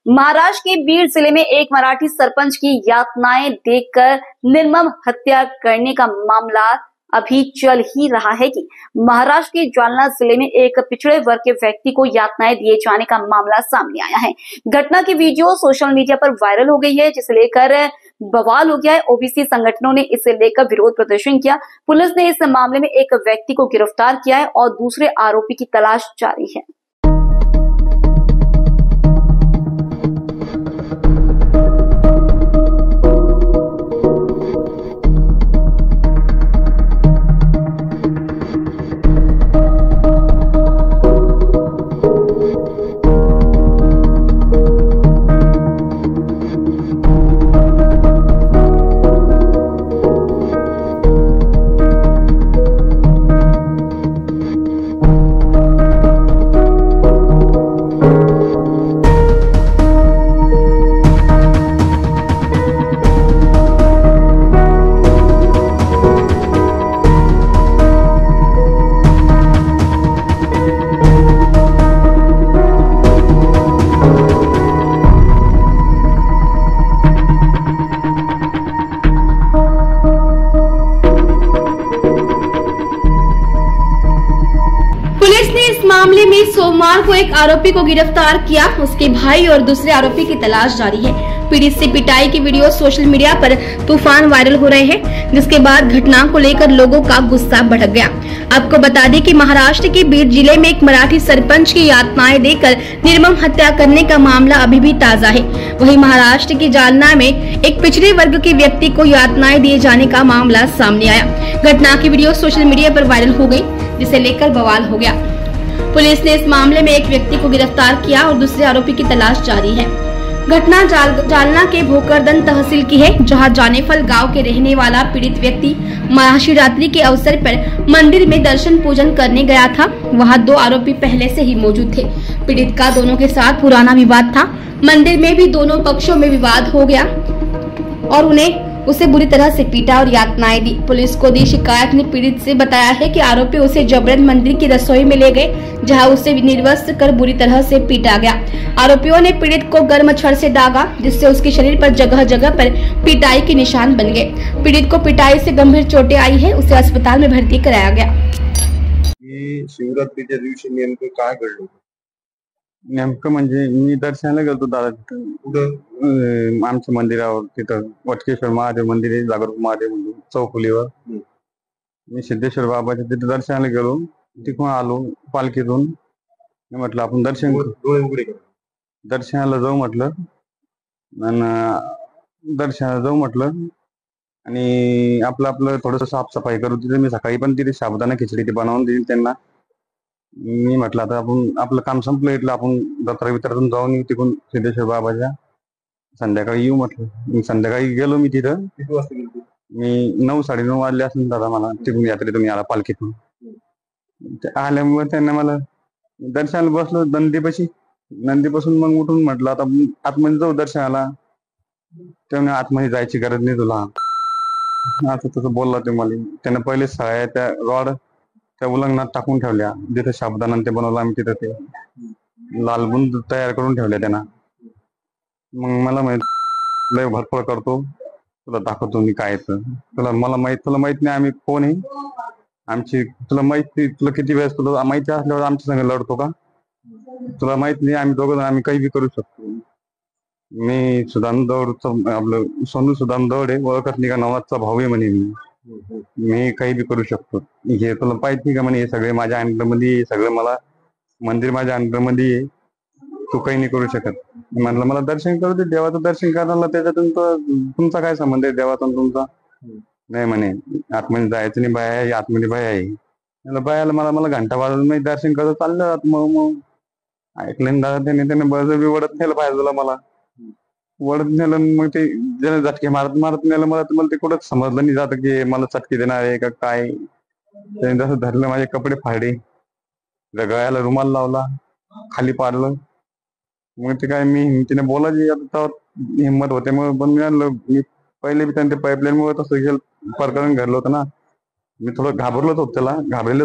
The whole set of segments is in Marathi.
महाराष्ट्र के बीड जिले में एक मराठी सरपंच की यातनाएं देखकर निर्मम हत्या करने का मामला अभी चल ही रहा है कि महाराष्ट्र के जालना जिले में एक पिछड़े वर्ग के व्यक्ति को यातनाएं दिए जाने का मामला सामने आया है। घटना की वीडियो सोशल मीडिया पर वायरल हो गई है, जिसे लेकर बवाल हो गया है। ओबीसी संगठनों ने इसे लेकर विरोध प्रदर्शन किया। पुलिस ने इस मामले में एक व्यक्ति को गिरफ्तार किया है और दूसरे आरोपी की तलाश जारी है। पुलिस ने इस मामले में सोमवार को एक आरोपी को गिरफ्तार किया। उसके भाई और दूसरे आरोपी की तलाश जारी है। पीड़ित से पिटाई की वीडियो सोशल मीडिया पर तूफान वायरल हो रहे हैं, जिसके बाद घटना को लेकर लोगों का गुस्सा भड़क गया। आपको बता दें कि महाराष्ट्र के बीड जिले में एक मराठी सरपंच की यातनाएं देकर निर्मम हत्या करने का मामला अभी भी ताजा है। वहीं महाराष्ट्र के जालना में एक पिछड़े वर्ग के व्यक्ति को यातनाएं दिए जाने का मामला सामने आया। घटना की वीडियो सोशल मीडिया पर वायरल हो गई, जिसे लेकर बवाल हो गया। पुलिस ने इस मामले में एक व्यक्ति को गिरफ्तार किया और दूसरे आरोपी की तलाश जारी है। घटना जालना के भोकरदन तहसील की है, जहां जानेफल गांव के रहने वाला पीड़ित व्यक्ति महाशिवरात्रि के अवसर पर मंदिर में दर्शन पूजन करने गया था। वहां दो आरोपी पहले से ही मौजूद थे। पीड़ित का दोनों के साथ पुराना विवाद था। मंदिर में भी दोनों पक्षों में विवाद हो गया और उसे बुरी तरह से पीटा और यातनाएं दी। पुलिस को दी शिकायत ने पीड़ित से बताया है कि आरोपी उसे जबरन मंदिर की रसोई में ले गए, जहां उसे निर्वस्त्र कर बुरी तरह से पीटा गया। आरोपियों ने पीड़ित को गर्म छड़ से दागा, जिससे उसके शरीर पर जगह जगह पर पिटाई के निशान बन गए। पीड़ित को पिटाई से गंभीर चोटें आई है, उसे अस्पताल में भर्ती कराया गया। शिवरात्रीच्या दिवशी नेमकं काय घडलं? नेमकं म्हणजे मी दर्शनाला गेलो दादा तिथं आमच्या मंदिरावर, तिथं वटकेश्वर महादेव मंदिर आहे, जागरूक महादेव मंदिर चौफुलीवर। मी सिद्धेश्वर बाबाच्या तिथे दर्शनाला गेलो, तिथून आलो पालखीतून। मी म्हटलं आपण दर्शनाला जाऊ म्हटलं, आणि दर्शनाला जाऊ म्हटलं आणि आपलं थोडस साफसफाई करू। तिथे मी सकाळी पण तिथे साबुदाणा खिचडी ती बनवून दिली त्यांना। मी म्हटलं आता आपण आपलं काम संपलं, इथलं आपण दत्रा वितरातून जाऊन येऊ तिकडून सिद्धेश्वर बाबाच्या, संध्याकाळी येऊ म्हटलं। मी संध्याकाळी गेलो। मी तिथं किती वाजता गेलो? मी 9-9:30 वाजले असून दादा मला तिकडून यात्रेतून आला पालखीतून। आल्यामुळे त्यांना मला दर्शनाला बसलो नंदीपासून मग उठून म्हटलं आता आतमध्ये जाऊ दर्शनाला। त्यामुळे आतमध्ये जायची गरज नाही तुला, असं तसं बोलला ते मला। त्यानं पहिले सळ्या त्या रॉड त्या उलंगणात टाकून ठेवल्या, जिथे साबुदाणा ते बनवलं आम्ही तिथं ते लाल बुंद तयार करून ठेवल्या त्यांना। मग मला माहित लय भरपळ करतो, तुला दाखवतो मी काय येतं तुला माहित नाही आम्ही कोण आहे आमची, तुला माहिती तुला किती वेळेस तुला माहिती असल्यावर आमच्या संग लढतो का? तुला माहित नाही आम्ही दोघं आम्ही काही बी करू शकतो। मी सुदान दौडचं आपलं सोनू सुदान दौड आहे, ओळखत नाही का नवाजचा भाऊ आहे म्हणे मी काही बी करू शकतो। हे तुला पाहिजे का म्हणे, हे सगळे माझ्या अंडरमध्ये, सगळं मला मंदिर माझ्या अंडरमध्ये आहे, तू काही नाही करू शकत। म्हटलं मला दर्शन करू दे, देवाचं दर्शन करायला त्याच्यातून तुमचा काय संबंध आहे देवाचा तुमचा? नाही म्हणे आतमध्ये जायचं नाही, बाया आहे आतमध्ये, बाया आहे। मला बायाला मला घंटा वाजून मी दर्शन करत चाललं। मग ऐकलं दादा त्याने बळजबरी वडत नेलं पाहिजे तुला, मला वडत नेलं। मग ते ज्याने झटके मारत नेलं मला, तर मला ते कुठंच समजलं नाही जात की मला चटके देणार आहे का काय। त्याने जसं धरलं माझे कपडे फाडले, गळ्याला रुमाल लावला, खाली पाडलं। मग ते काय मी तिने बोलायची आता हिंमत होते मग, पण मी पहिले बी त्यांच्या पाईपलाईन मुळे तसं गेलं प्रकरण घडलं होतं ना। मी थोडं घाबरलेच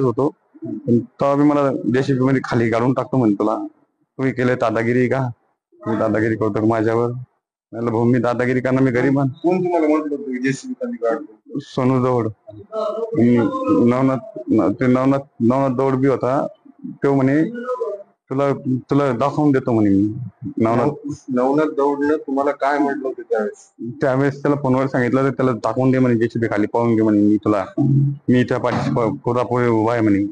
होतो, पण तेव्हा बी मला JCB मध्ये खाली काढून टाकतो म्हणे, तुला तुम्ही केले दादागिरी का? तू दादागिरी करतो माझ्यावर. म्हणलं भाऊ मी दादागिरी करणार, मी गरीब आहे. कोण तुम्हाला म्हटलं होतं जेसीबी खाली काढतो? सोनू दौड, नवनाथ दौड बी होता. तो म्हणे तुला तुला दाखवून देतो म्हणे मी. नवनाथ दौडने तुम्हाला काय म्हटलं होतं त्यावेळेस त्याला फोनवर सांगितलं तर त्याला दाखवून दे म्हणे, जेसीबी खाली पाहून घे म्हणे, मी त्या पाठीशी पुरापुरी उभा आहे म्हणे,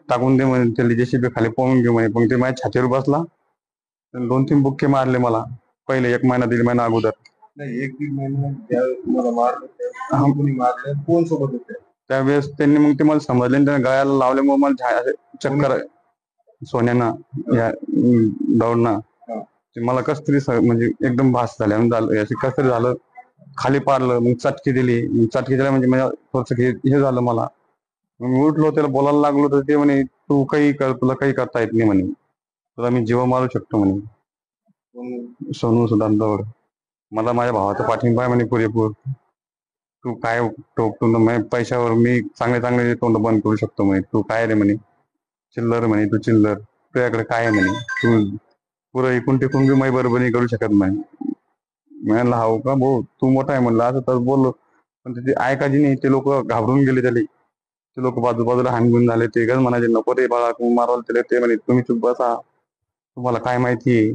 टाकून दे म्हणे त्याला जेसीबी खाली पाहून घे म्हणे. पण ते माझ्या छातीवर बसला, 2-3 बुक्के मारले मला पहिले, 1 महिना 1.5 महिना अगोदर. नाही, 1-1.5 महिना ज्यावेळेस तुम्हाला मारलं कोण सोबत होते त्यावेळेस त्यांनी मग ते मला समजले, त्याने गळ्याला लावल्यामुळे मला चक्कर, सोन्यानं या दौडना मला कस तरी म्हणजे एकदम भास झाल्या, याची कस तरी झालं, खाली पाडलं, मग चटकी दिली. चटकी दिल्या म्हणजे माझ्या थोडस हे झालं मला. मग उठलो, त्याला बोलायला लागलो तर ते म्हणे तू काही कर, तुला काही करता येत नाही म्हणे, तुला मी जीव मारू शकतो म्हणे. सोनू सुदान दौड. मला माझ्या भावाचा पाठिंबा आहे म्हणे पुरेपूर. तू काय टोकतो पैशावर, मी चांगले तोंड बंद करू शकतो म्हणे. तू काय रे म्हणे, चिल्लर म्हणे, तू चिल्लर, तुझ्याकडे काय आहे म्हणे, तू पुरं इकून टिकून बी माझी बरोबरी करू शकत नाही. म्हणलं हाव का भाऊ, तू मोठा आहे म्हणलं, असं तर बोललो. पण ते ऐकायची नाही, ते लोक घाबरून गेले त्याला. ते लोक बाजूबाजूला हानगुन झाले, ते गज म्हणायचे नको रे बाळा, मारवाल त्याला. ते म्हणे तुम्ही चुप बसा, तुम्हाला काय माहिती,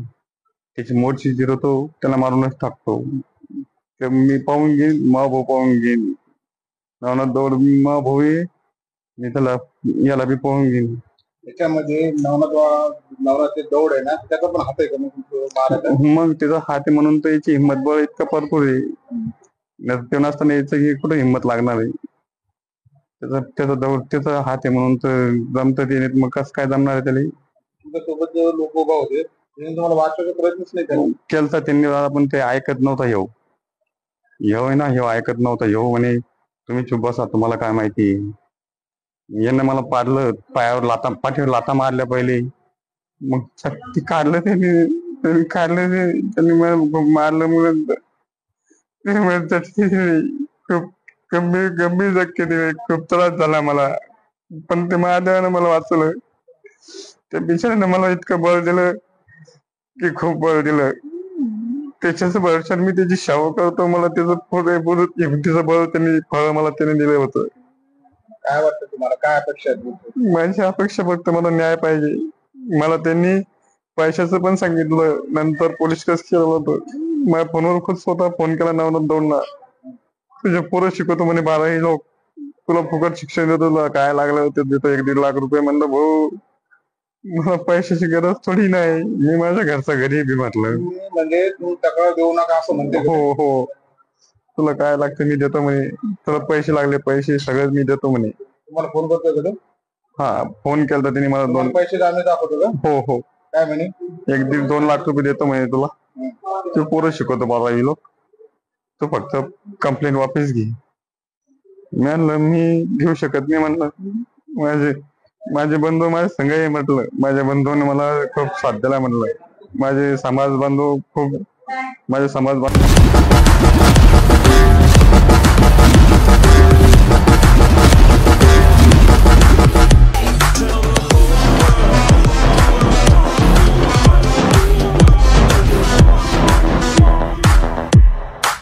त्याची मोडची जिरवतो, त्याला मारूनच टाकतो. मी पाहून घेईन, मा भाऊ पाहून घेईन, नवनाथ दौड मा भाऊ आहे, मी त्याला याला बी पाहून घेईन. त्याच्यामध्ये नवनाथ दौड आहे ना, त्याचा पण हात आहे का मग त्याचा हात आहे म्हणून तर याची हिंमत बळ इतका भरपूर आहे. ते नसताना याची कुठे हिंमत लागणार आहे. त्याचा हात आहे म्हणून तर जमत ते, मग कसं काय जमणार आहे त्याला. तुमच्यासोबत लोक उभा होते, तुम्हाला वाचवायचा प्रयत्नच नाही केलता त्यांनी, पण ते ऐकत नव्हता. ह्यो आहे ना, ह्यो ऐकत नव्हता. ह्यो म्हणे तुम्ही चुप बसा, तुम्हाला काय माहिती. यानं मला पाडलं, पायावर पाठीवर लाथा मारल्या पहिले, मग ती काढलं त्यांनी मारलं, मग खूप गंभीर जखमी दिले, खूप त्रास झाला मला. पण ते महादेवानं मला वाचवलं. त्या बिचाऱ्यानं मला इतकं बळ दिलं की खूप बळ दिलं. त्याच्याच भरवशावर मी त्याची सेवा करतो. मला त्याचं बळ त्यांनी फळ मला त्याने दिलं होतं. काय वाटतं तुम्हाला, काय अपेक्षा आहेत? माझी अपेक्षा फक्त मला न्याय पाहिजे. मला त्यांनी पैशाचं पण सांगितलं, नंतर पोलीस केस केलं होतं. माझ्या फोनवर खूप स्वतः फोन केला नवनाथ दौडला, तुझे पोरं शिकवतो म्हणे 12 लोक, तुला फुकट शिक्षण देतो, तुला काय लागलं ते देतो, 1-1.5 लाख रुपये. म्हणलं भाऊ मला पैशाची गरज थोडी नाही, मी माझ्या घरचा गरीब म्हटलं. म्हणजे तू तक्रार देऊ नका असं म्हणते? हो, तुला काय लागतं मी देतो म्हणे, तुला पैसे लागले पैसे सगळं मी देतो म्हणे. तुम्हाला फोन करतोय का? हा, फोन केला त्यांनी मला. 2 पैसे दाखवतो का? हो. काय म्हणे? 1-2 लाख रुपये देतो म्हणे तुला, तू पोरं शिकवतो 12 लोक, तू फक्त कंप्लेंट वापस घे. म्हणलं मी घेऊ शकत नाही म्हणलं, माझे बंधू माझ्या संघ आहे म्हटलं. माझ्या बंधूने मला खूप साथ दिला म्हटलं. माझे समाज बांधव खूप, माझे समाज बांधव